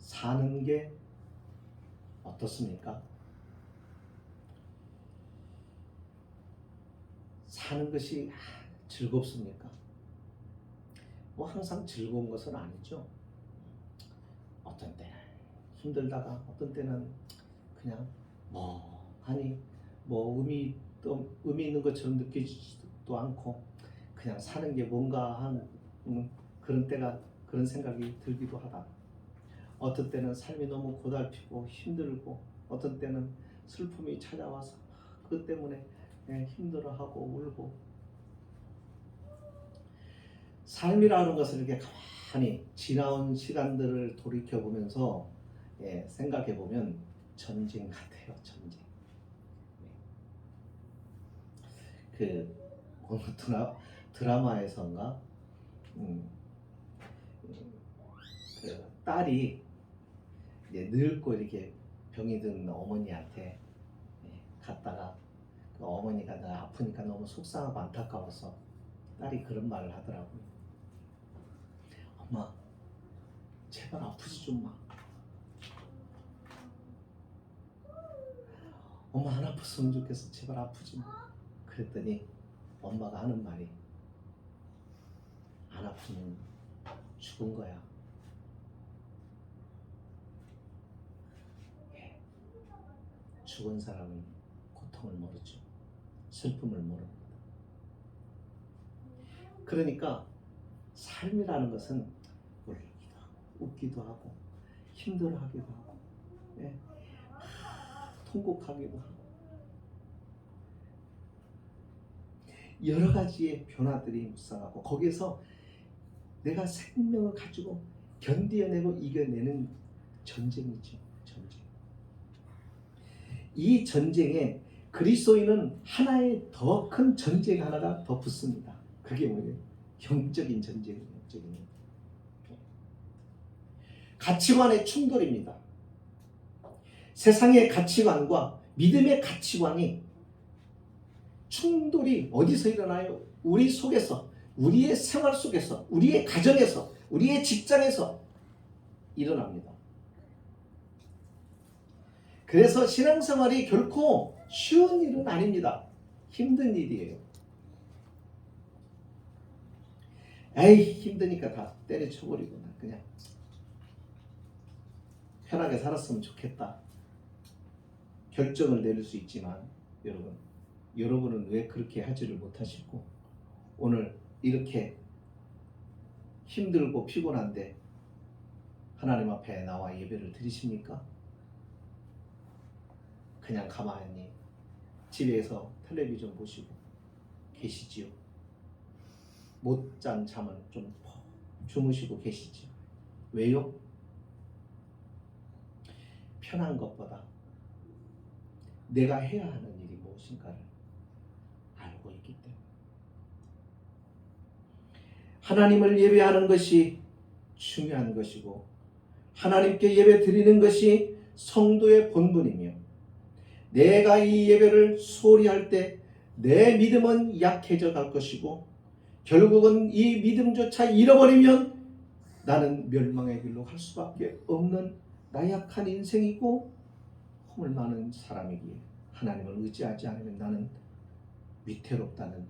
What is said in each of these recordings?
사는 게 어떻습니까? 사는 것이 즐겁습니까? 뭐 항상 즐거운 것은 아니죠. 어떤 때는 힘들다가 어떤 때는 그냥 멍하니 의미 있는 것처럼 느껴지지도 않고 그냥 사는 게 뭔가 한 그런 때가 그런 생각이 들기도 하다. 어떤 때는 삶이 너무 고달피고 힘들고 어떤 때는 슬픔이 찾아와서 그 때문에 힘들어하고 울고. 삶이라는 것을 이렇게 가만히 지나온 시간들을 돌이켜보면서 생각해보면 전쟁 같아요. 전쟁. 그 어느 드라마에서인가 그 딸이 이제 늙고 이렇게 병이 든 어머니한테 갔다가 그 어머니가 아프니까 너무 속상하고 안타까워서 딸이 그런 말을 하더라고요. 엄마, 제발 아프지 좀 마. 엄마 안 아팠으면 좋겠어. 제발 아프지 마. 그랬더니 엄마가 하는 말이 안 아프면 죽은 거야. 죽은 사람은 고통을 모르죠. 슬픔을 모릅니다. 그러니까 삶이라는 것은 울기도 하고 웃기도 하고 힘들어하기도 하고 통곡하기도 하고 여러 가지의 변화들이 묵상하고 거기에서 내가 생명을 가지고 견디어내고 이겨내는 전쟁이죠. 전쟁. 이 전쟁에 그리스도인은 하나의 더 큰 전쟁 하나가 더 붙습니다. 그게 뭐예요? 영적인 전쟁이에요. 영적인. 가치관의 충돌입니다. 세상의 가치관과 믿음의 가치관이 충돌이 어디서 일어나요? 우리 속에서, 우리의 생활 속에서, 우리의 가정에서, 우리의 직장에서 일어납니다. 그래서 신앙생활이 결코 쉬운 일은 아닙니다. 힘든 일이에요. 에이 힘드니까 다 때려쳐버리고 그냥 편하게 살았으면 좋겠다. 결정을 내릴 수 있지만 여러분은 왜 그렇게 하지를 못하시고 오늘 이렇게 힘들고 피곤한데 하나님 앞에 나와 예배를 드리십니까? 그냥 가만히 집에서 텔레비전 보시고 계시지요. 못 잔 잠은 좀 주무시고 계시지요. 왜요? 편한 것보다 내가 해야 하는 일이 무엇인가를 알고 있기 때문에 하나님을 예배하는 것이 중요한 것이고 하나님께 예배 드리는 것이 성도의 본분이며 내가 이 예배를 소홀히 할 때 내 믿음은 약해져 갈 것이고 결국은 이 믿음조차 잃어버리면 나는 멸망의 길로 갈 수밖에 없는 나약한 인생이고 허물 많은 사람이기에 하나님을 의지하지 않으면 나는 위태롭다는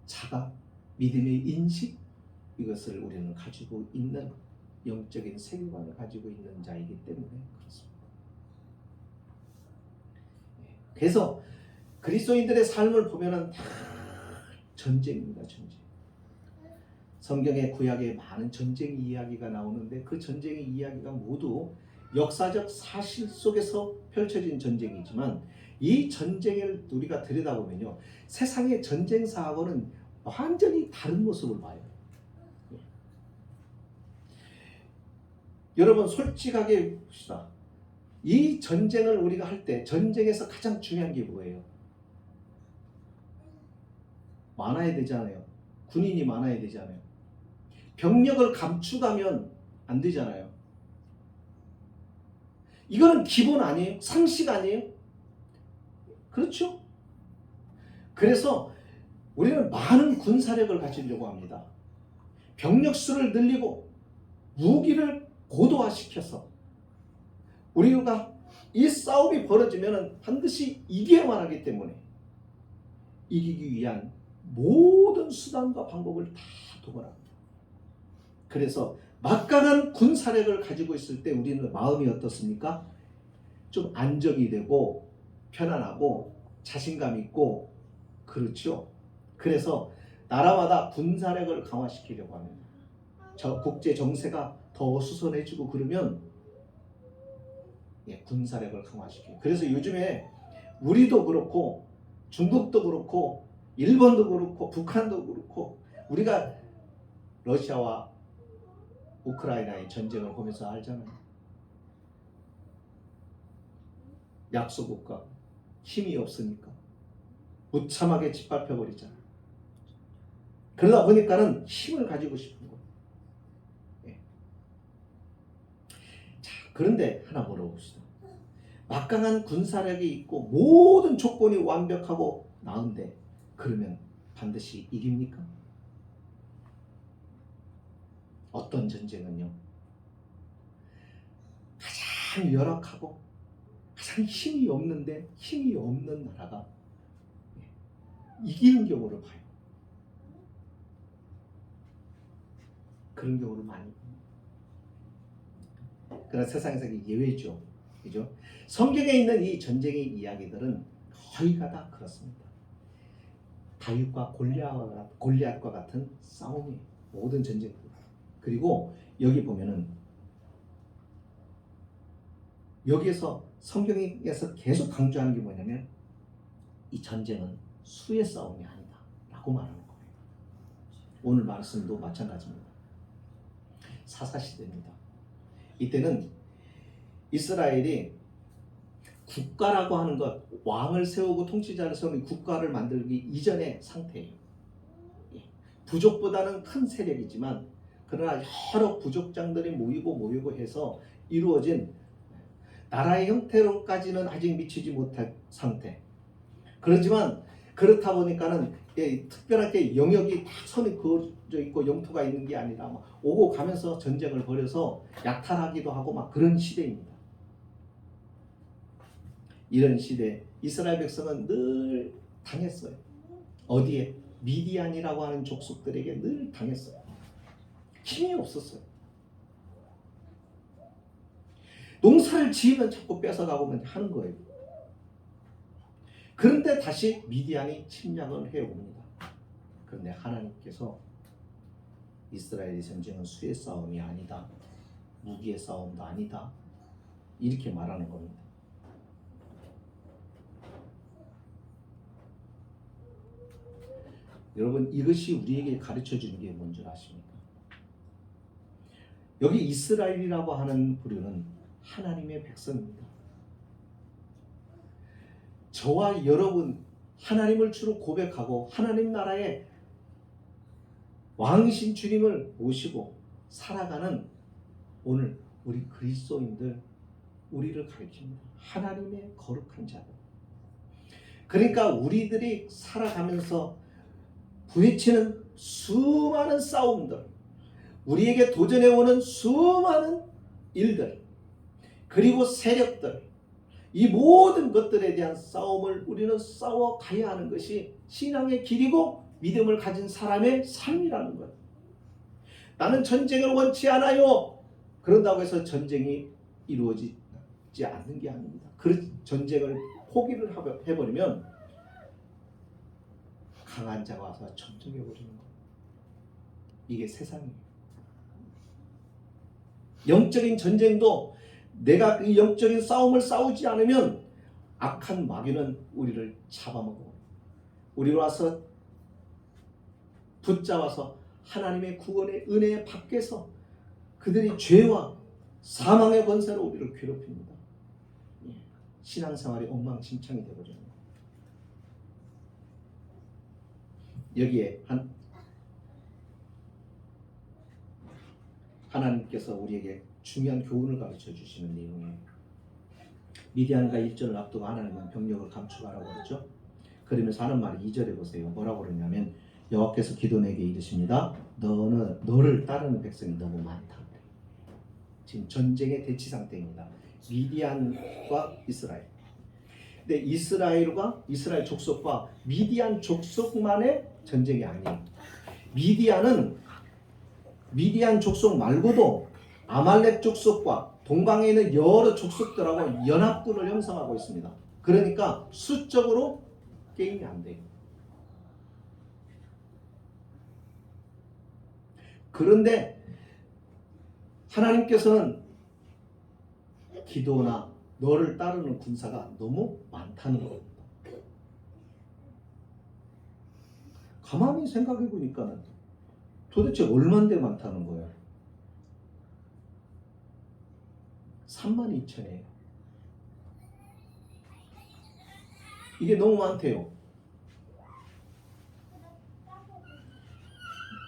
자각, 믿음의 인식 이것을 우리는 가지고 있는 영적인 세계관을 가지고 있는 자이기 때문에 그렇습니다. 그래서 그리스도인들의 삶을 보면은 다 전쟁입니다. 전쟁. 성경의 구약에 많은 전쟁 이야기가 나오는데 그 전쟁의 이야기가 모두 역사적 사실 속에서 펼쳐진 전쟁이지만 이 전쟁을 우리가 들여다보면요 세상의 전쟁사하고는 완전히 다른 모습을 봐요. 여러분 솔직하게 봅시다. 이 전쟁을 우리가 할 때 전쟁에서 가장 중요한 게 뭐예요? 많아야 되잖아요. 군인이 많아야 되잖아요. 병력을 감축하면 안 되잖아요. 이거는 기본 아니에요? 상식 아니에요? 그렇죠? 그래서 우리는 많은 군사력을 가지려고 합니다. 병력 수를 늘리고 무기를 고도화시켜서 우리가 이 싸움이 벌어지면 반드시 이겨야만 하기 때문에 이기기 위한 모든 수단과 방법을 다 동원합니다. 그래서 막강한 군사력을 가지고 있을 때 우리는 마음이 어떻습니까? 좀 안정이 되고 편안하고 자신감 있고 그렇죠. 그래서 나라마다 군사력을 강화시키려고 합니다. 저 국제 정세가 더 수선해지고 그러면 군사력을 강화시켜요. 그래서 요즘에 우리도 그렇고 중국도 그렇고 일본도 그렇고 북한도 그렇고 우리가 러시아와 우크라이나의 전쟁을 보면서 알잖아요. 약소국가 힘이 없으니까 무참하게 짓밟혀 버리잖아요. 그러다 보니까는 힘을 가지고 싶은 거예요. 예. 자, 그런데 하나 물어봅시다. 막강한 군사력이 있고 모든 조건이 완벽하고 나은데 그러면 반드시 이깁니까? 어떤 전쟁은요? 가장 열악하고 가장 힘이 없는데 힘이 없는 나라가 이기는 경우를 봐요. 그런 경우를 많이 봐요. 그러나 세상에서 예외죠. 그죠? 성경에 있는 이 전쟁의 이야기들은 거의가 다 그렇습니다. 다윗과 골리앗과 같은 싸움이 모든 전쟁들. 그리고 여기 보면은 여기에서 성경에서 계속 강조하는 게 뭐냐면 이 전쟁은 수의 싸움이 아니다 라고 말하는 거예요. 오늘 말씀도 마찬가지입니다. 사사시대입니다. 이때는 이스라엘이 국가라고 하는 것, 왕을 세우고 통치자를 세우는 국가를 만들기 이전의 상태예요. 부족보다는 큰 세력이지만 그러나 여러 부족장들이 모이고 해서 이루어진 나라의 형태로까지는 아직 미치지 못한 상태. 그렇지만 그렇다 보니까는 특별하게 영역이 다 선이 그어져 있고 영토가 있는 게 아니라 막 오고 가면서 전쟁을 벌여서 약탈하기도 하고 막 그런 시대입니다. 이런 시대 이스라엘 백성은 늘 당했어요. 어디에? 미디안이라고 하는 족속들에게 늘 당했어요. 힘이 없었어요. 농사를 지으면 자꾸 뺏어가고 하는 거예요. 그런데 다시 미디안이 침략을 해옵니다. 그런데 하나님께서 이스라엘의 전쟁은 수의 싸움이 아니다. 무기의 싸움도 아니다. 이렇게 말하는 겁니다. 여러분 이것이 우리에게 가르쳐 주는 게 뭔 줄 아십니까? 여기 이스라엘이라고 하는 부류는 하나님의 백성입니다. 저와 여러분 하나님을 주로 고백하고 하나님 나라의 왕이신 주님을 모시고 살아가는 오늘 우리 그리스도인들 우리를 가리킵니다. 하나님의 거룩한 자들. 그러니까 우리들이 살아가면서 부딪히는 수많은 싸움들, 우리에게 도전해오는 수많은 일들, 그리고 세력들, 이 모든 것들에 대한 싸움을 우리는 싸워가야 하는 것이 신앙의 길이고 믿음을 가진 사람의 삶이라는 것. 나는 전쟁을 원치 않아요. 그런다고 해서 전쟁이 이루어지지 않는 게 아닙니다. 그 전쟁을 포기를 해버리면 강한 자가 와서 점령해버리는 것. 이게 세상이에요. 영적인 전쟁도 내가 이 영적인 싸움을 싸우지 않으면 악한 마귀는 우리를 잡아먹어. 우리로 와서 붙잡아서 하나님의 구원의 은혜 밖에서 그들이 죄와 사망의 권세로 우리를 괴롭힙니다. 신앙생활이 엉망진창이 되어버려요. 여기에 하나님께서 우리에게 중요한 교훈을 가르쳐 주시는 내용이에요. 미디안과 일전을 앞두고 하나님은 병력을 감축하라고 그랬죠. 그러면서 하는 말이 2절에 보세요. 뭐라고 그러냐면 여호와께서 기도원에게 이르십니다. 너를 따르는 백성이 너무 많다. 지금 전쟁의 대치 상태입니다. 미디안과 이스라엘. 근데 이스라엘 족속과 미디안 족속만의 전쟁이 아니에요. 미디안 족속 말고도 아말렉 족속과 동방에 있는 여러 족속들하고 연합군을 형성하고 있습니다. 그러니까 수적으로 게임이 안 돼요. 그런데 하나님께서는 기도나 너를 따르는 군사가 너무 많다는 겁니다. 가만히 생각해 보니까 도대체 얼마인데 많다는 거예요? 32,000이에요. 이게 너무 많대요.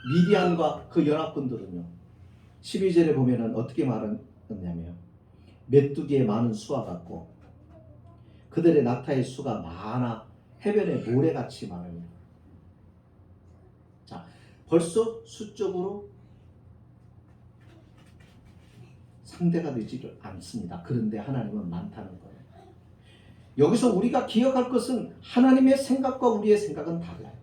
미디안과 그 연합군들은요. 12절에 보면은 어떻게 말했냐면 메뚜기의 많은 수와 같고 그들의 낙타의 수가 많아 해변의 모래같이 많습니다. 자, 벌써 수적으로 상대가 되지를 않습니다. 그런데 하나님은 많다는 거예요. 여기서 우리가 기억할 것은 하나님의 생각과 우리의 생각은 달라요.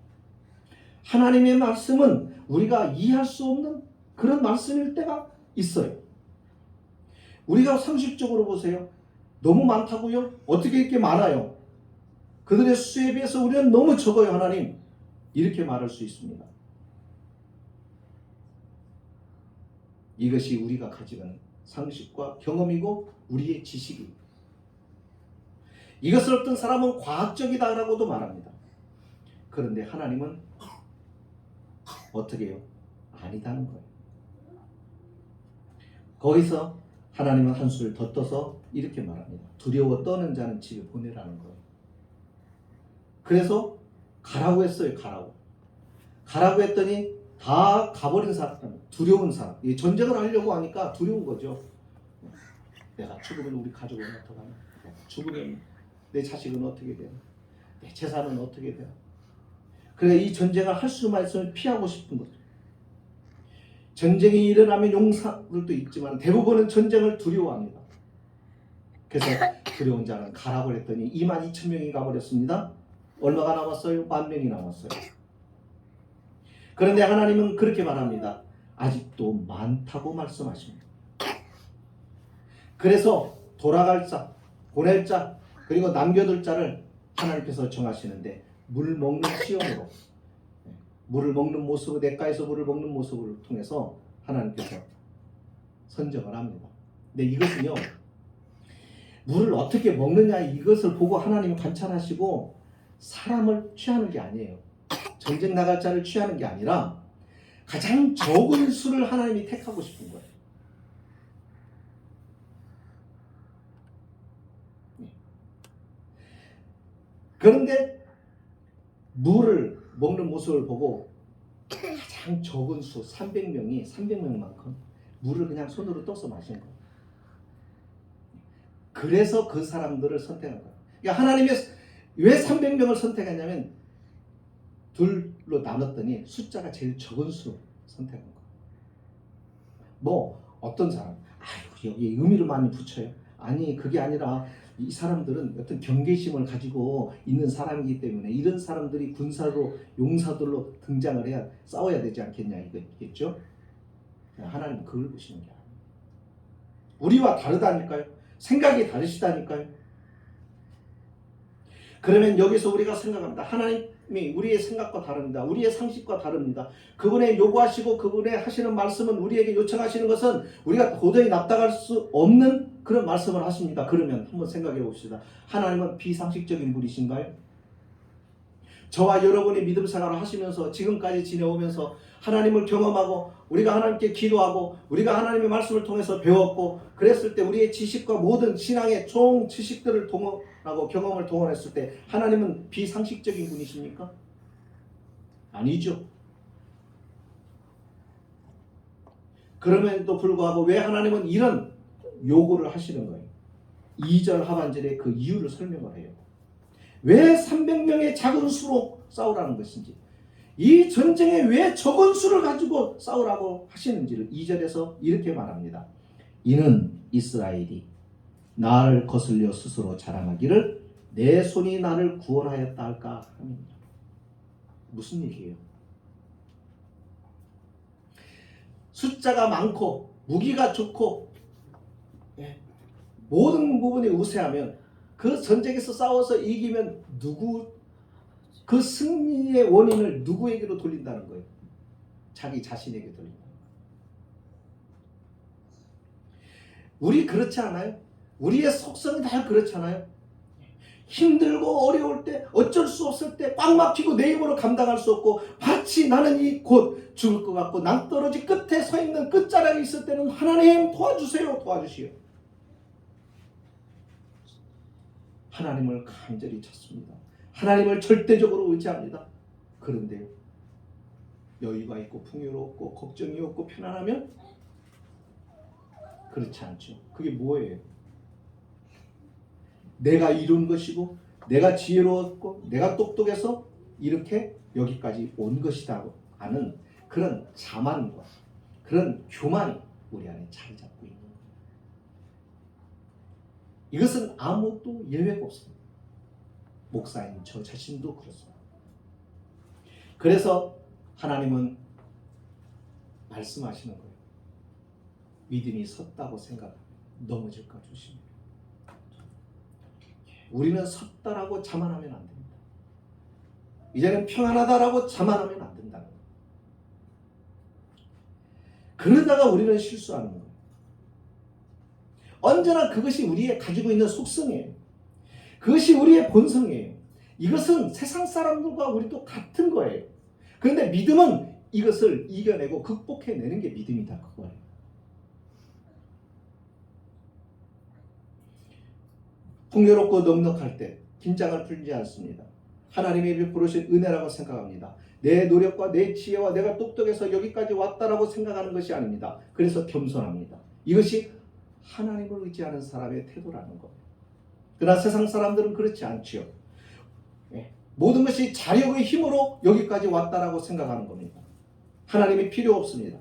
하나님의 말씀은 우리가 이해할 수 없는 그런 말씀일 때가 있어요. 우리가 상식적으로 보세요. 너무 많다고요? 어떻게 이렇게 많아요? 그들의 수에 비해서 우리는 너무 적어요, 하나님. 이렇게 말할 수 있습니다. 이것이 우리가 가지고 있는 상식과 경험이고 우리의 지식입니다. 이것을 어떤 사람은 과학적이다라고도 말합니다. 그런데 하나님은 어떻게 해요? 아니다는 거예요. 거기서 하나님은 한 수를 더 떠서 이렇게 말합니다. 두려워 떠는 자는 집에 보내라는 거예요. 그래서 가라고 했어요. 가라고 했더니 다 가버린 사람, 두려운 사람. 전쟁을 하려고 하니까 두려운 거죠. 내가 죽으면 우리 가족은 어떡하나? 내가 죽으면 내 자식은 어떻게 되나? 내 재산은 어떻게 되나? 그래 이 전쟁을 할 수만 있으면 피하고 싶은 거죠. 전쟁이 일어나면 용사들도 있지만 대부분은 전쟁을 두려워합니다. 그래서 두려운 자는 가라고 했더니 22,000명이 가버렸습니다. 얼마가 남았어요? 10,000명이 남았어요. 그런데 하나님은 그렇게 말합니다. 아직도 많다고 말씀하십니다. 그래서 돌아갈 자, 보낼 자, 그리고 남겨둘 자를 하나님께서 정하시는데 물 먹는 시험으로 물을 먹는 모습을 냇가에서 물을 먹는 모습을 통해서 하나님께서 선정을 합니다. 근데 이것은요 물을 어떻게 먹느냐 이것을 보고 하나님이 관찰하시고 사람을 취하는 게 아니에요. 전쟁 나갈 자를 취하는 게 아니라 가장 적은 수를 하나님이 택하고 싶은 거예요. 그런데 물을 먹는 모습을 보고 가장 적은 수 300명만큼 물을 그냥 손으로 떠서 마신 거예요. 그래서 그 사람들을 선택한 거예요. 그러니까 하나님이 왜 300명을 선택했냐면 둘로 나눴더니 숫자가 제일 적은 수로 선택한 거예요. 뭐 어떤 사람 여기 의미를 많이 붙여요. 아니 그게 아니라 이 사람들은 어떤 경계심을 가지고 있는 사람이기 때문에 이런 사람들이 군사로 용사들로 등장을 해야 싸워야 되지 않겠냐 이거겠죠. 하나님은 그걸 보시는 게 아니에요. 우리와 다르다니까요. 생각이 다르시다니까요. 그러면 여기서 우리가 생각합니다. 하나님이 우리의 생각과 다릅니다. 우리의 상식과 다릅니다. 그분의 요구하시고 그분의 하시는 말씀은 우리에게 요청하시는 것은 우리가 도저히 납득할 수 없는 그런 말씀을 하십니다. 그러면 한번 생각해 봅시다. 하나님은 비상식적인 분이신가요? 저와 여러분이 믿음 생활을 하시면서 지금까지 지내오면서 하나님을 경험하고 우리가 하나님께 기도하고 우리가 하나님의 말씀을 통해서 배웠고 그랬을 때 우리의 지식과 모든 신앙의 총 지식들을 동원하고 경험을 동원했을 때 하나님은 비상식적인 분이십니까? 아니죠. 그럼에도 불구하고 왜 하나님은 이런 요구를 하시는 거예요? 2절 하반절에 그 이유를 설명을 해요. 왜 300명의 작은 수로 싸우라는 것인지 이 전쟁에 왜 적은 수를 가지고 싸우라고 하시는지를 2절에서 이렇게 말합니다. 이는 이스라엘이 나를 거슬려 스스로 자랑하기를 내 손이 나를 구원하였다 할까 합니다. 무슨 얘기예요? 숫자가 많고 무기가 좋고 모든 부분이 우세하면 그 전쟁에서 싸워서 이기면 그 승리의 원인을 누구에게로 돌린다는 거예요? 자기 자신에게 돌린다. 우리 그렇지 않아요? 우리의 속성이 다 그렇잖아요. 힘들고 어려울 때 어쩔 수 없을 때 꽉 막히고 내 힘으로 감당할 수 없고 마치 나는 이 곧 죽을 것 같고 낭떠러지 끝에 서 있는 끝자락에 있을 때는 하나님 도와주세요, 도와주시오. 하나님을 간절히 찾습니다. 하나님을 절대적으로 의지합니다. 그런데 여유가 있고 풍요롭고 걱정이 없고 편안하면 그렇지 않죠. 그게 뭐예요? 내가 이룬 것이고 내가 지혜로웠고 내가 똑똑해서 이렇게 여기까지 온 것이다 하는 그런 자만과 그런 교만이 우리 안에 자리 잡고 있는 거예요. 이것은 아무도 예외가 없습니다. 목사인 저 자신도 그렇습니다. 그래서 하나님은 말씀하시는 거예요. 믿음이 섰다고 생각하면 넘어질까 조심해요. 우리는 섰다라고 자만하면 안 됩니다. 이제는 평안하다라고 자만하면 안 된다는 거예요. 그러다가 우리는 실수하는 거예요. 언제나 그것이 우리의 가지고 있는 속성이에요. 그것이 우리의 본성이에요. 이것은 세상 사람들과 우리도 같은 거예요. 그런데 믿음은 이것을 이겨내고 극복해내는 게 믿음이다 그거예요. 풍요롭고 넉넉할 때 긴장을 풀지 않습니다. 하나님이 베풀으신 은혜라고 생각합니다. 내 노력과 내 지혜와 내가 똑똑해서 여기까지 왔다라고 생각하는 것이 아닙니다. 그래서 겸손합니다. 이것이 하나님을 의지하는 사람의 태도라는 거예요. 그러나 세상 사람들은 그렇지 않지요. 모든 것이 자력의 힘으로 여기까지 왔다라고 생각하는 겁니다. 하나님이 필요 없습니다.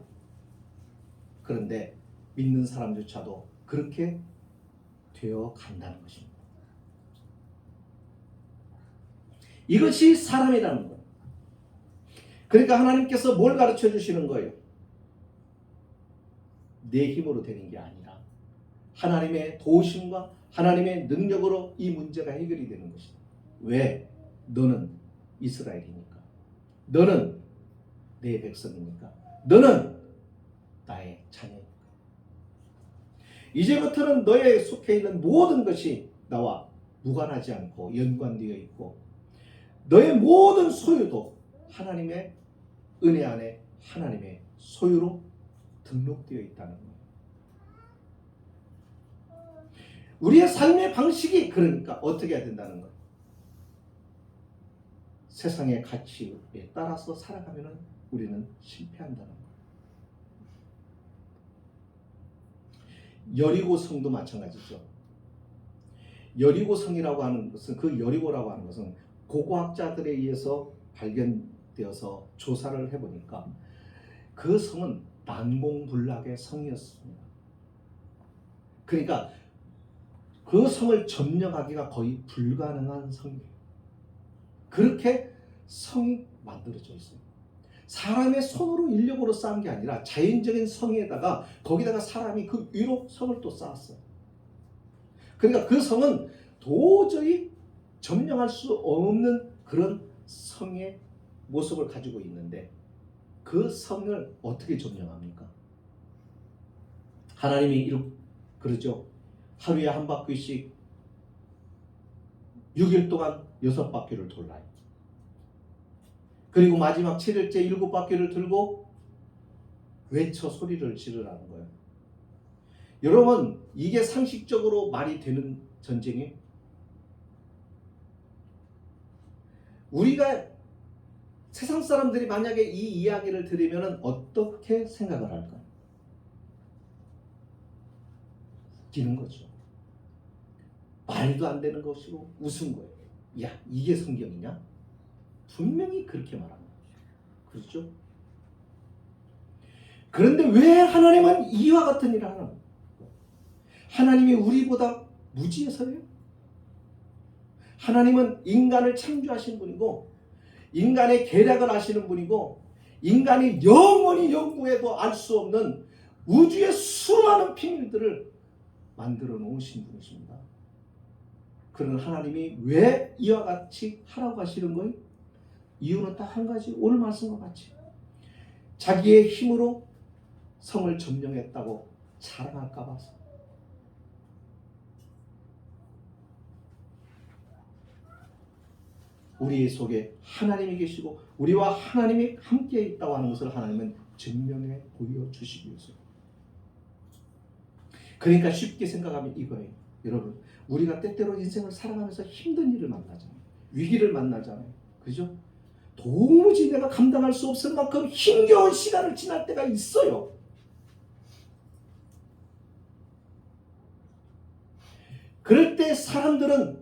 그런데 믿는 사람조차도 그렇게 되어 간다는 것입니다. 이것이 사람이라는 거예요. 그러니까 하나님께서 뭘 가르쳐 주시는 거예요? 내 힘으로 되는 게 아니라 하나님의 도우심과 하나님의 능력으로 이 문제가 해결이 되는 것이다. 왜? 너는 이스라엘이니까. 너는 내 백성이니까. 너는 나의 자녀니까. 이제부터는 너의 속해 있는 모든 것이 나와 무관하지 않고 연관되어 있고 너의 모든 소유도 하나님의 은혜 안에 하나님의 소유로 등록되어 있다는 거예요. 우리의 삶의 방식이 그러니까 어떻게 해야 된다는 거예요? 세상의 가치에 따라서 살아가면 우리는 실패한다는 거예요. 여리고 성도 마찬가지죠. 여리고 성이라고 하는 것은 그 여리고라고 하는 것은 고고학자들에 의해서 발견되어서 조사를 해보니까 그 성은 난공불락의 성이었습니다. 그러니까 그 성을 점령하기가 거의 불가능한 성이에요. 그렇게 성이 만들어져 있어요. 사람의 손으로 인력으로 쌓은 게 아니라 자연적인 성에다가 거기다가 사람이 그 위로 성을 또 쌓았어요. 그러니까 그 성은 도저히 점령할 수 없는 그런 성의 모습을 가지고 있는데 그 성을 어떻게 점령합니까? 하나님이 그러죠. 하루에 한 바퀴씩 6일 동안 6바퀴를 돌아요. 그리고 마지막 7일째 7바퀴를 들고 외쳐 소리를 지르라는 거예요. 여러분, 이게 상식적으로 말이 되는 전쟁이에요? 우리가 세상 사람들이 만약에 이 이야기를 들으면 어떻게 생각을 할까요? 웃기는 거죠. 말도 안 되는 것으로 웃은 거예요. 야, 이게 성경이냐? 분명히 그렇게 말합니다. 그렇죠? 그런데 왜 하나님은 이와 같은 일을 하나? 하나님이 우리보다 무지해서요? 하나님은 인간을 창조하신 분이고 인간의 계략을 아시는 분이고 인간이 영원히 연구해도 알 수 없는 우주의 수많은 비밀들을 만들어 놓으신 분이십니다. 그런 하나님이 왜 이와 같이 하라고 하시는 거예요? 이유는 딱 한 가지, 오늘 말씀과 같이 자기의 힘으로 성을 점령했다고 자랑할까 봐서. 우리 속에 하나님이 계시고 우리와 하나님이 함께 있다고 하는 것을 하나님은 증명해 보여주시기 위해서. 그러니까 쉽게 생각하면 이거예요. 여러분, 우리가 때때로 인생을 살아가면서 힘든 일을 만나잖아요. 위기를 만나잖아요. 그죠? 도무지 내가 감당할 수 없을 만큼 힘겨운 시간을 지날 때가 있어요. 그럴 때 사람들은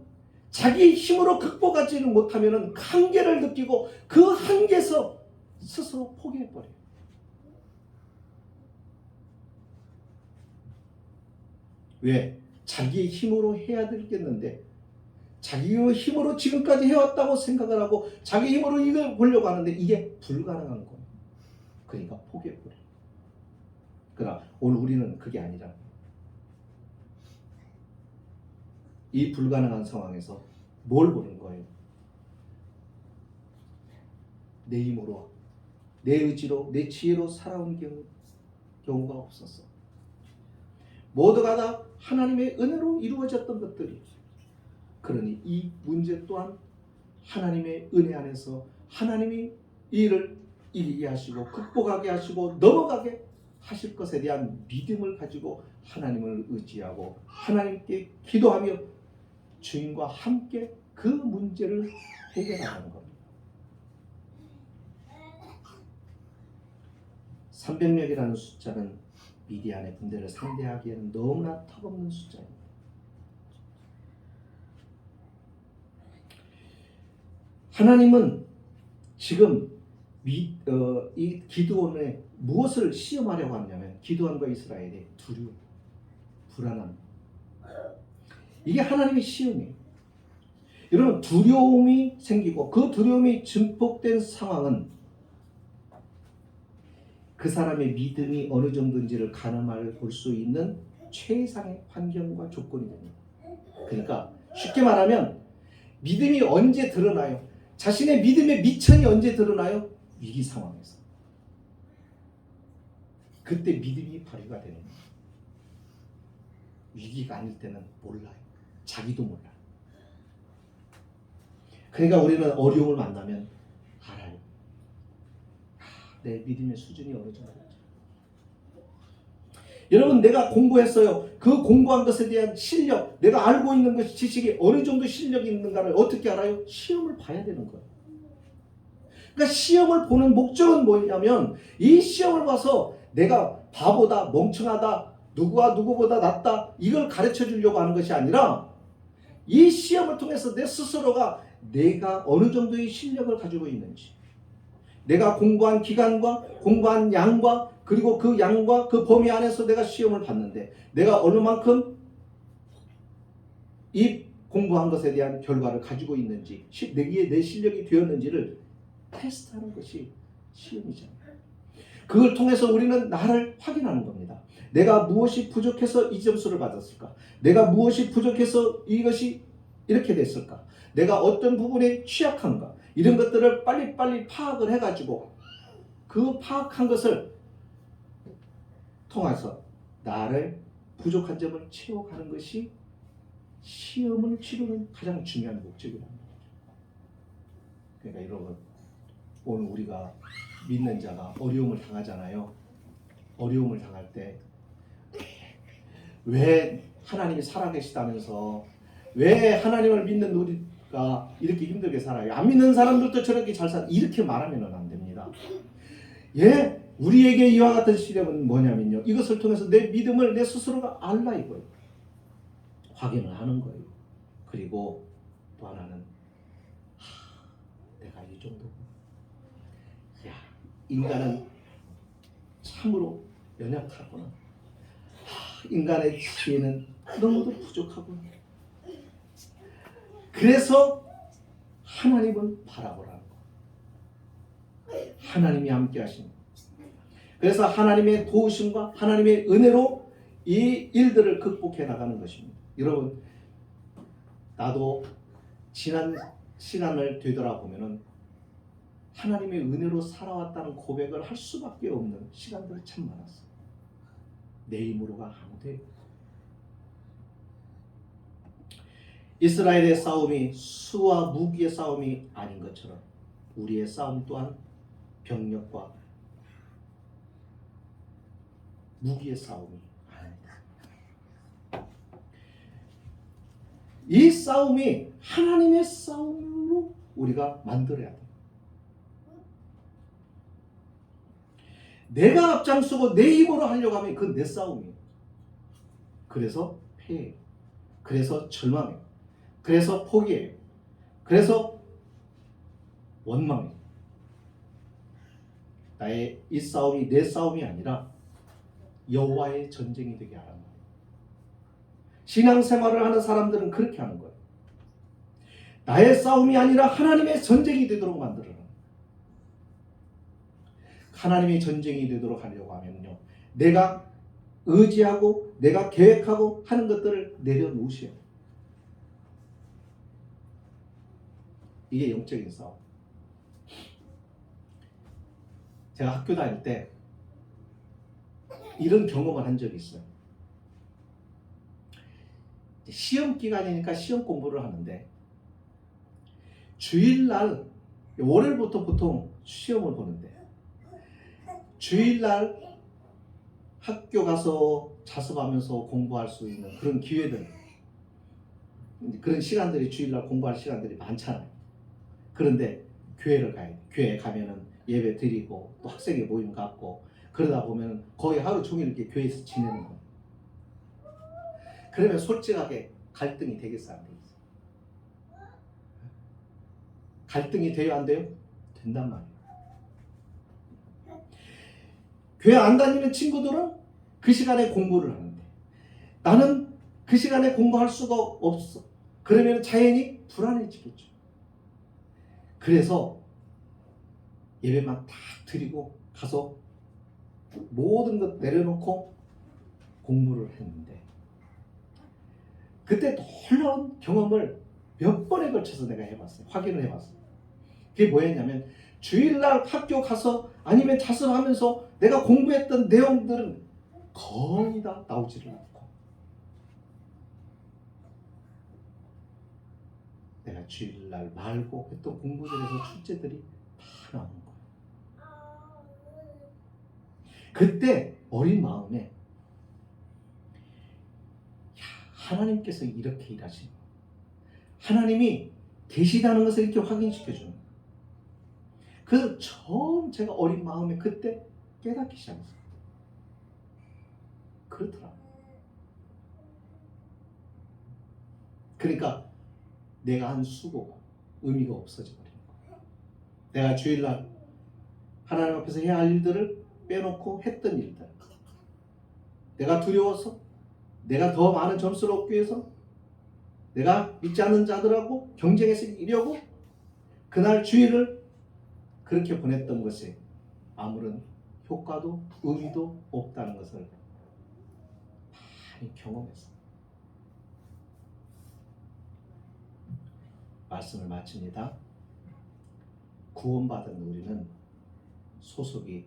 자기 힘으로 극복하지는 못하면 한계를 느끼고 그 한계에서 스스로 포기해버려요. 왜? 자기의 힘으로 해야 되겠는데 자기의 힘으로 지금까지 해왔다고 생각을 하고 자기 힘으로 이걸 보려고 하는데 이게 불가능한 거예요. 그러니까 포기해버려요. 그러나 오늘 우리는 그게 아니라 이 불가능한 상황에서 뭘 보는 거예요? 내 힘으로, 내 의지로, 내 지혜로 살아온 경우가 없었어. 모두가 다 하나님의 은혜로 이루어졌던 것들이. 그러니 이 문제 또한 하나님의 은혜 안에서 하나님이 이를 이기게 하시고 극복하게 하시고 넘어가게 하실 것에 대한 믿음을 가지고 하나님을 의지하고 하나님께 기도하며 주인과 함께 그 문제를 해결하는 겁니다. 300명이라는 숫자는 미디안의 군대를 상대하기에는 너무나 턱없는 숫자입니다. 하나님은 지금 이 기드온에 무엇을 시험하려고 하냐면 기드온과 이스라엘의 두려움, 불안함. 이게 하나님의 시험이에요. 여러분, 두려움이 생기고 그 두려움이 증폭된 상황은 그 사람의 믿음이 어느 정도인지를 가늠해 볼 수 있는 최상의 환경과 조건이 됩니다. 그러니까 쉽게 말하면 믿음이 언제 드러나요? 자신의 믿음의 미천이 언제 드러나요? 위기 상황에서. 그때 믿음이 발휘가 되는 거예요. 위기가 아닐 때는 몰라요. 자기도 몰라요. 그러니까 우리는 어려움을 만나면 알아요. 내 믿음의 수준이 어느 정도인지. 여러분, 내가 공부했어요. 그 공부한 것에 대한 실력, 내가 알고 있는 것, 지식이 어느 정도 실력이 있는가를 어떻게 알아요? 시험을 봐야 되는 거예요. 그러니까 시험을 보는 목적은 뭐냐면 이 시험을 봐서 내가 바보다, 멍청하다, 누구와 누구보다 낫다 이걸 가르쳐 주려고 하는 것이 아니라 이 시험을 통해서 내 스스로가 내가 어느 정도의 실력을 가지고 있는지, 내가 공부한 기간과 공부한 양과 그리고 그 양과 그 범위 안에서 내가 시험을 봤는데 내가 어느 만큼 이 공부한 것에 대한 결과를 가지고 있는지, 내 실력이 되었는지를 테스트하는 것이 시험이잖아요. 그걸 통해서 우리는 나를 확인하는 겁니다. 내가 무엇이 부족해서 이 점수를 받았을까? 내가 무엇이 부족해서 이것이 이렇게 됐을까? 내가 어떤 부분에 취약한가? 이런 것들을 빨리빨리 파악을 해가지고 그 파악한 것을 통해서 나를 부족한 점을 채워가는 것이 시험을 치르는 가장 중요한 목적이라는 거죠. 그러니까 여러분, 오늘 우리가 믿는 자가 어려움을 당하잖아요. 어려움을 당할 때 왜 하나님이 살아계시다면서 왜 하나님을 믿는 우리가 이렇게 힘들게 살아요? 안 믿는 사람들도 저렇게 잘 살아. 이렇게 말하면 안 됩니다. 예, 우리에게 이와 같은 시련은 뭐냐면요, 이것을 통해서 내 믿음을 내 스스로가 알라 이거예요. 확인을 하는 거예요. 그리고 또 하나는 내가 이 정도구나. 야, 인간은 참으로 연약하구나. 인간의 지혜는 너무도 부족하구나. 그래서 하나님은 바라보라는 거. 하나님이 함께 하십니다. 그래서 하나님의 도우심과 하나님의 은혜로 이 일들을 극복해 나가는 것입니다. 여러분, 나도 지난 시간을 되돌아보면은 하나님의 은혜로 살아왔다는 고백을 할 수밖에 없는 시간들이 참 많았어요. 내 힘으로가 아무 데. 이스라엘의 싸움이 수와 무기의 싸움이 아닌 것처럼 우리의 싸움 또한 병력과 무기의 싸움이 아닙니다. 이 싸움이 하나님의 싸움으로 우리가 만들어야 돼요. 내가 앞장서고 내 힘으로 하려고 하면 그건 내 싸움이에요. 그래서 패해요. 그래서 절망해요. 그래서 포기해요. 그래서 원망해요. 나의 이 싸움이 내 싸움이 아니라 여호와의 전쟁이 되게 하란 말이에요. 신앙생활을 하는 사람들은 그렇게 하는 거예요. 나의 싸움이 아니라 하나님의 전쟁이 되도록 만들어라. 하나님의 전쟁이 되도록 하려고 하면요, 내가 의지하고 내가 계획하고 하는 것들을 내려놓으셔야 돼요. 이게 영적인 싸움. 제가 학교 다닐 때 이런 경험을 한 적이 있어요. 시험 기간이니까 시험 공부를 하는데 주일날, 월요일부터 보통 시험을 보는데 주일날 학교 가서 자습하면서 공부할 수 있는 그런 기회들, 그런 시간들이 주일날 공부할 시간들이 많잖아요. 그런데 교회를 가야 돼. 교회에 가면은 예배 드리고 또 학생의 모임 갖고 그러다 보면 거의 하루 종일 이렇게 교회에서 지내는 거예요. 그러면 솔직하게 갈등이 되겠어, 안 되겠어? 갈등이 돼요, 안 돼요? 된단 말이에요. 교회 안 다니는 친구들은 그 시간에 공부를 하는데 나는 그 시간에 공부할 수가 없어. 그러면 자연히 불안해지겠죠. 그래서 예배만 딱 드리고 가서 모든 것 내려놓고 공부를 했는데 그때 놀라운 경험을 몇 번에 걸쳐서 내가 해봤어요. 확인을 해봤어요. 그게 뭐였냐면 주일날 학교 가서 아니면 자습하면서 내가 공부했던 내용들은 거의 다 나오지를 않고 내가 주일날 말고 했던 공부들에서 출제들이 다 나오는 거예요. 그때 어린 마음에 하나님께서 이렇게 일하시는 거예요. 하나님이 계시다는 것을 이렇게 확인시켜주는 거예요. 그래서 처음 제가 어린 마음에 그때 깨닫기 시작했어요. 그렇더라고요. 그러니까 내가 한 수고가 의미가 없어져 버리는 거예요. 내가 주일날 하나님 앞에서 해야 할 일들을 빼놓고 했던 일들, 내가 두려워서 내가 더 많은 점수를 얻기 위해서 내가 믿지 않는 자들하고 경쟁해서 이기려고 그날 주일을 그렇게 보냈던 것이 아무런 효과도 의미도 없다는 것을 많이 경험했어요. 말씀을 마칩니다. 구원받은 우리는 소속이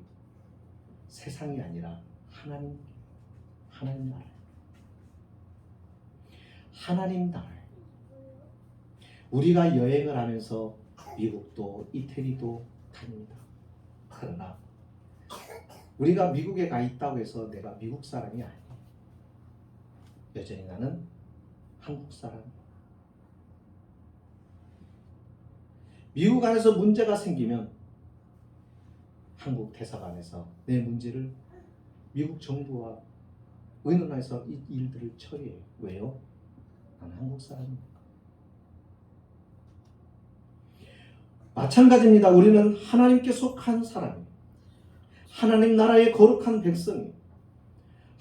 세상이 아니라 하나님 나라. 하나님 나라. 우리가 여행을 하면서 미국도 이태리도 다닙니다. 그러나 우리가 미국에 가 있다고 해서 내가 미국 사람이 아니에요. 여전히 나는 한국 사람이에요. 미국 안에서 문제가 생기면 한국 대사관에서 내 문제를 미국 정부와 의논해서 이 일들을 처리해요. 왜요? 나는 한국 사람이니까. 마찬가지입니다. 우리는 하나님께 속한 사람이에요. 하나님 나라의 거룩한 백성이에요.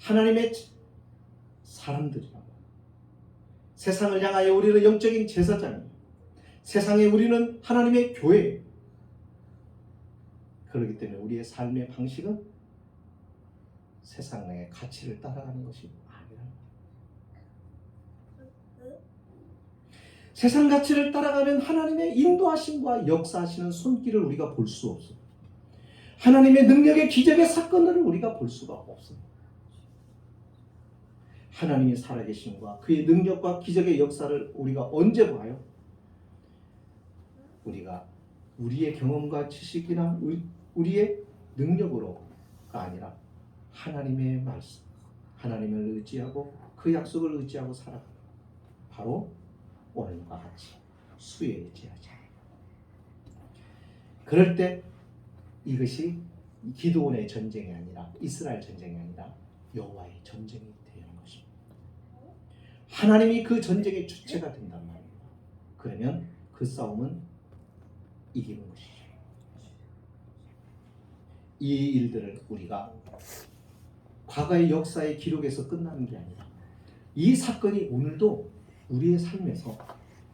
하나님의 사람들이라고. 세상을 향하여 우리는 영적인 제사장이에요. 세상에 우리는 하나님의 교회예요. 그렇기 때문에 우리의 삶의 방식은 세상의 가치를 따라가는 것이 아니라는 거예요. 세상 가치를 따라가면 하나님의 인도하심과 역사하시는 손길을 우리가 볼 수 없어요. 하나님의 능력의 기적의 사건들을 우리가 볼 수가 없어요. 하나님이 살아계심과 그의 능력과 기적의 역사를 우리가 언제 봐요? 우리가 우리의 경험과 지식이나 우리의 능력으로가 아니라 하나님의 말씀, 하나님을 의지하고 그 약속을 의지하고 살아가는 바로 오늘과 같이 수에 의지하자. 그럴 때 이것이 기드온의 전쟁이 아니라 이스라엘 전쟁이 아니라 여호와의 전쟁이 되는 것입니다. 하나님이 그 전쟁의 주체가 된단 말입니다. 그러면 그 싸움은 이기는 것이죠. 이 일들을 우리가 과거의 역사의 기록에서 끝나는 게 아니라 이 사건이 오늘도 우리의 삶에서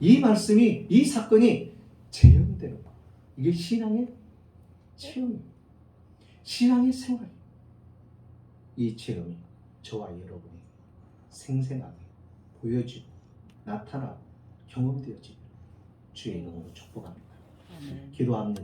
이 말씀이 이 사건이 재현되는 것. 이게 신앙의 체험입니다. 신앙의 생활. 이 체험이 저와 여러분이 생생하게 보여지고 나타나고 경험되어지고 주의 이름으로 축복합니다. 기도합니다.